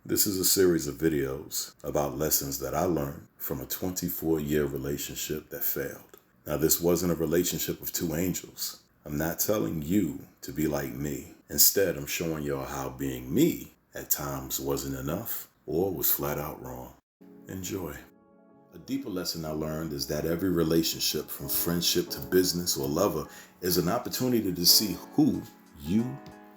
This is a series of videos about lessons that I learned from a 24-year relationship that failed. Now, this wasn't a relationship of two angels. I'm not telling you to be like me. Instead, I'm showing y'all how being me at times wasn't enough or was flat out wrong. Enjoy. A deeper lesson I learned is that every relationship, from friendship to business or lover, is an opportunity to see who you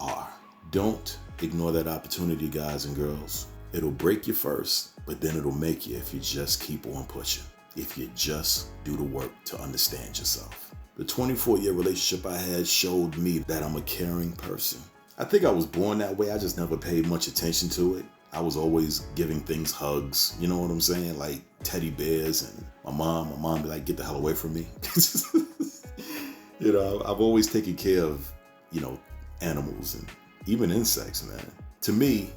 are. Don't ignore that opportunity, guys and girls. It'll break you first, but then it'll make you if you just keep on pushing. If you just do the work to understand yourself. The 24-year relationship I had showed me that I'm a caring person. I think I was born that way. I just never paid much attention to it. I was always giving things hugs, you know what I'm saying? Like teddy bears, and my mom be like, get the hell away from me. I've always taken care of, animals and even insects, man. To me,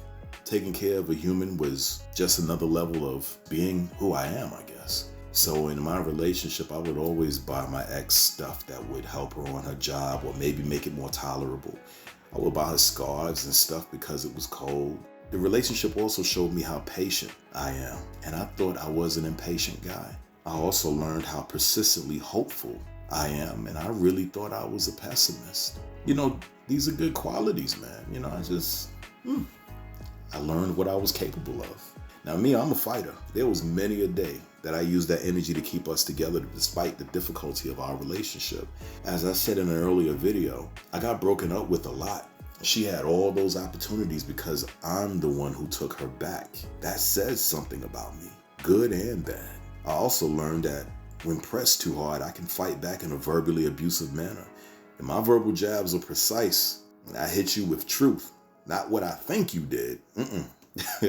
taking care of a human was just another level of being who I am, I guess. So in my relationship, I would always buy my ex stuff that would help her on her job or maybe make it more tolerable. I would buy her scarves and stuff because it was cold. The relationship also showed me how patient I am, and I thought I was an impatient guy. I also learned how persistently hopeful I am, and I really thought I was a pessimist. These are good qualities, man. I learned what I was capable of. Now me, I'm a fighter. There was many a day that I used that energy to keep us together despite the difficulty of our relationship. As I said in an earlier video, I got broken up with a lot. She had all those opportunities because I'm the one who took her back. That says something about me, good and bad. I also learned that when pressed too hard, I can fight back in a verbally abusive manner. And my verbal jabs are precise. I hit you with truth, not what I think you did.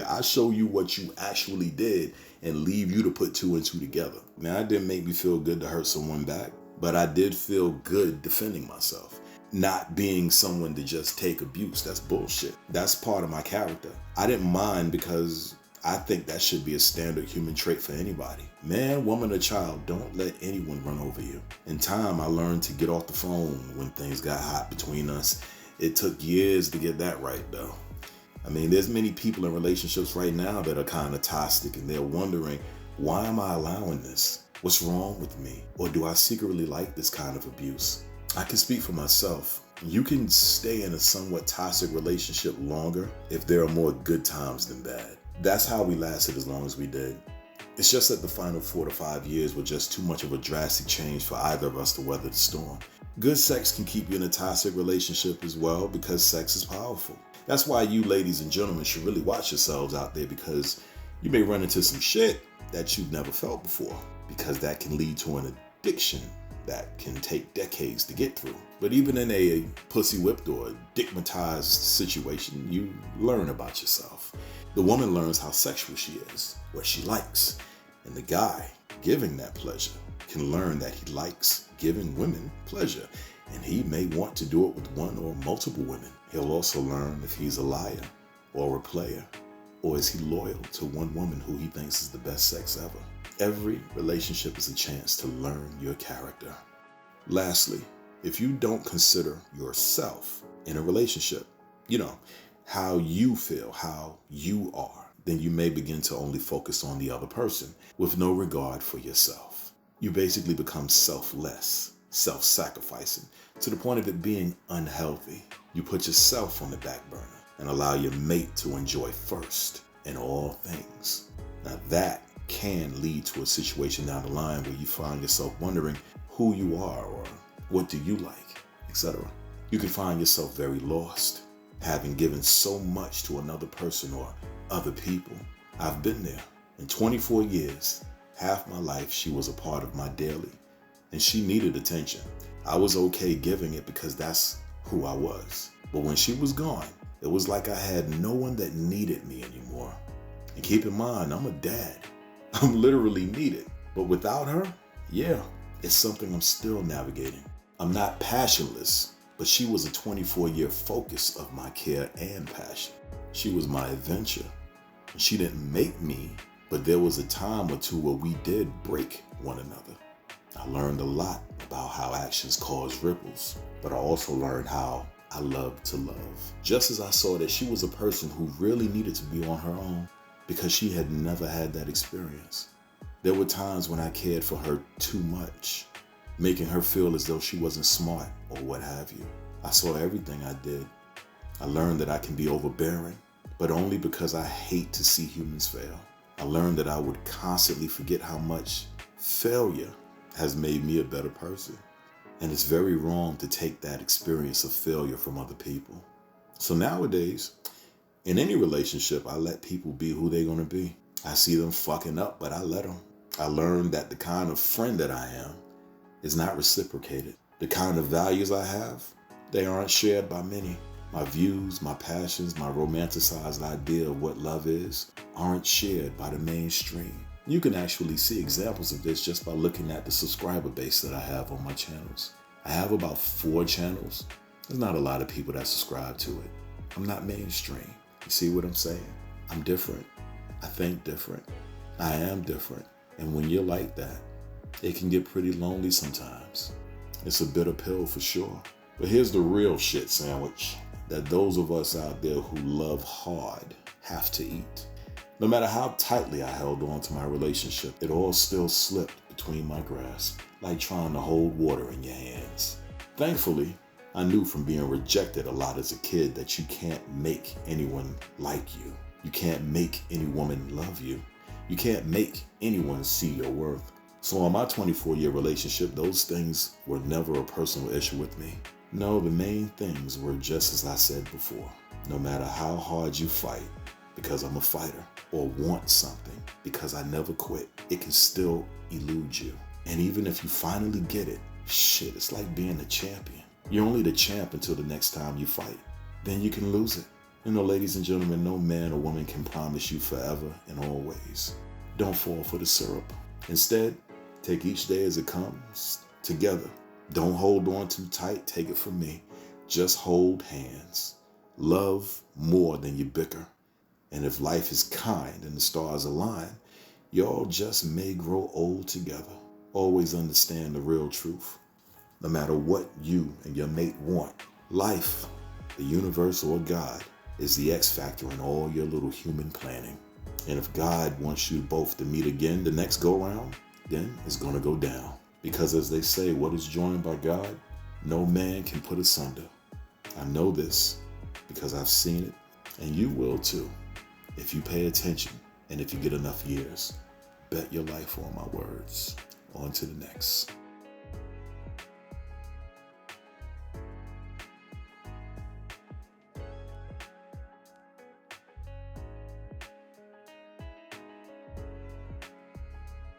I show you what you actually did and leave you to put two and two together. Now, it didn't make me feel good to hurt someone back, but I did feel good defending myself. Not being someone to just take abuse. That's bullshit. That's part of my character. I didn't mind because I think that should be a standard human trait for anybody. Man, woman, or child, don't let anyone run over you. In time, I learned to get off the phone when things got hot between us. It took years to get that right, though. There's many people in relationships right now that are kind of toxic, and they're wondering, why am I allowing this? What's wrong with me? Or do I secretly like this kind of abuse? I can speak for myself. You can stay in a somewhat toxic relationship longer if there are more good times than bad. That's how we lasted as long as we did. It's just that the final 4 to 5 years were just too much of a drastic change for either of us to weather the storm. Good sex can keep you in a toxic relationship as well because sex is powerful. That's why you ladies and gentlemen should really watch yourselves out there, because you may run into some shit that you've never felt before, because that can lead to an addiction that can take decades to get through. But even in a pussy whipped or dickmatized situation, you learn about yourself. The woman learns how sexual she is, what she likes, and the guy giving that pleasure can learn that he likes giving women pleasure, and he may want to do it with one or multiple women. He'll also learn if he's a liar or a player, or is he loyal to one woman who he thinks is the best sex ever. Every relationship is a chance to learn your character. Lastly, if you don't consider yourself in a relationship, how you feel, how you are, then you may begin to only focus on the other person with no regard for yourself. You basically become selfless, self-sacrificing, to the point of it being unhealthy. You put yourself on the back burner and allow your mate to enjoy first in all things. Now that can lead to a situation down the line where you find yourself wondering who you are or what do you like, etc. You can find yourself very lost, having given so much to another person or other people. I've been there. In 24 years, half my life she was a part of my daily, and she needed attention. I was okay giving it because that's who I was. But when she was gone, it was like I had no one that needed me anymore. And keep in mind, I'm a dad. I'm literally needed. But without her, it's something I'm still navigating. I'm not passionless, but she was a 24-year focus of my care and passion. She was my adventure. She didn't make me, but there was a time or two where we did break one another. I learned a lot about how actions cause ripples, but I also learned how I loved to love. Just as I saw that she was a person who really needed to be on her own because she had never had that experience. There were times when I cared for her too much, making her feel as though she wasn't smart or what have you. I saw everything I did. I learned that I can be overbearing, but only because I hate to see humans fail. I learned that I would constantly forget how much failure has made me a better person. And it's very wrong to take that experience of failure from other people. So nowadays, in any relationship, I let people be who they're going to be. I see them fucking up, but I let them. I learned that the kind of friend that I am is not reciprocated. The kind of values I have, they aren't shared by many. My views, my passions, my romanticized idea of what love is aren't shared by the mainstream. You can actually see examples of this just by looking at the subscriber base that I have on my channels. I have about 4 channels. There's not a lot of people that subscribe to it. I'm not mainstream. You see what I'm saying? I'm different. I think different. I am different. And when you're like that, it can get pretty lonely sometimes. It's a bitter pill for sure. But here's the real shit sandwich that those of us out there who love hard have to eat. No matter how tightly I held on to my relationship, it all still slipped between my grasp, like trying to hold water in your hands. Thankfully, I knew from being rejected a lot as a kid that you can't make anyone like you. You can't make any woman love you. You can't make anyone see your worth. So in my 24-year relationship, those things were never a personal issue with me. No, the main things were just as I said before. No matter how hard you fight, because I'm a fighter, or want something, because I never quit, it can still elude you. And even if you finally get it, shit, it's like being a champion. You're only the champ until the next time you fight. Then you can lose it. You know, ladies and gentlemen, no man or woman can promise you forever and always. Don't fall for the syrup. Instead, take each day as it comes together. Don't hold on too tight, take it from me. Just hold hands. Love more than you bicker. And if life is kind and the stars align, y'all just may grow old together. Always understand the real truth. No matter what you and your mate want, life, the universe, or God is the X factor in all your little human planning. And if God wants you both to meet again the next go round, then it's gonna go down. Because as they say, what is joined by God, no man can put asunder. I know this because I've seen it, and you will too. If you pay attention and if you get enough years, bet your life on my words. On to the next.